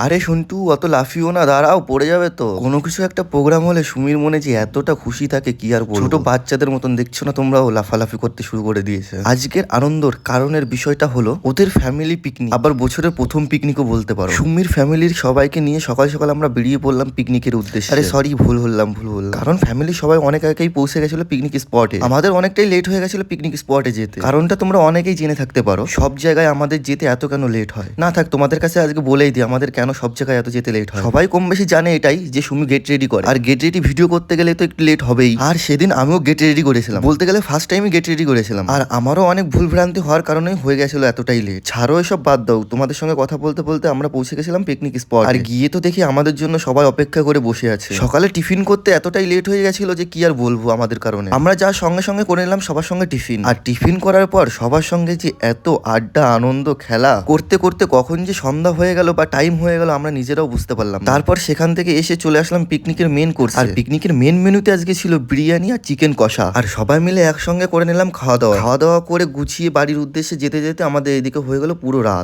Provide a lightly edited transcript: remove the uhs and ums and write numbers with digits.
আরে সন্টু, অত লাফিও না, দাঁড়াও, পড়ে যাবে তো। কোনো কিছু একটা প্রোগ্রাম হলে সুমির মনে যে এতটা খুশি থাকে কি আর বলবো। ছোট বাচ্চাদের মতন দেখছো না তোমরাও, লাফালাফি করতে শুরু করে দিয়েছে। আজকের আনন্দর কারণের বিষয়টা হলো ওদের ফ্যামিলি পিকনিক, আবার বছরের প্রথম পিকনিকও বলতে পারো। সুমির ফ্যামিলির সবাইকে নিয়ে সকাল সকাল আমরা বেরিয়ে পড়লাম পিকনিকের উদ্দেশ্যে। আরে সরি, ভুল বললাম। কারণ ফ্যামিলি সবাই অনেক আগেই পৌঁছে গেছিল পিকনিক স্পটে। আমাদের অনেকটাই লেট হয়ে গেছিল পিকনিক স্পটে যেতে। কারণটা তোমরা অনেকেই জেনে থাকতে পারো, সব জায়গায় আমাদের যেতে এত কেন লেট হয়। না থাক, তোমাদের কাছে আজকে বলেই দিই আমাদের কেন সব জায়গায় এত যেতে লেট হয়। সবাই কম বেশি জানে এটাই, যে সুমি গেট রেডি করে, আর গেট রেডি ভিডিও করতে গেলে তো একটু লেট হবেই। আর সেদিন আমিও গেট রেডি করেছিলাম, বলতে গেলে ফার্স্ট টাইমই গেট রেডি করেছিলাম। আর আমারও অনেক ভুল ভ্রান্তি হওয়ার কারণে হয়ে গেছিল এতটাই লেট। ছাড়ো এসব, বাদ দাও। তোমাদের সঙ্গে কথা বলতে বলতে আমরা পৌঁছে গেছিলাম পিকনিক স্পট, আর গিয়ে তো দেখি আমাদের জন্য সবাই অপেক্ষা করে বসে আছে। সকালে টিফিন করতে এতটাই লেট হয়ে গেছিল যে কি আর বলবো আমাদের কারণে। আমরা যা সঙ্গে সঙ্গে করে নিলাম সবার সঙ্গে টিফিন, আর টিফিন করার পর সবার সঙ্গে যে এত আড্ডা, আনন্দ, খেলা করতে করতে কখন যে সন্ধ্যা হয়ে গেল বা টাইম হয়ে গেল আমরা নিজেরাও বুঝতে পারলাম না। তারপর সেখান থেকে এসে চলে আসলাম পিকনিকের মেন কোর্স। আর পিকনিকের মেন মেনুতে আজকে ছিল বিরিয়ানি আর চিকেন কষা, আর সবাই মিলে একসঙ্গে করে নিলাম খাওয়া দাওয়া। খাওয়া দাওয়া করে গুছিয়ে বাড়ির উদ্দেশ্যে যেতে যেতে আমাদের এদিকে হয়ে গেল পুরো রাত।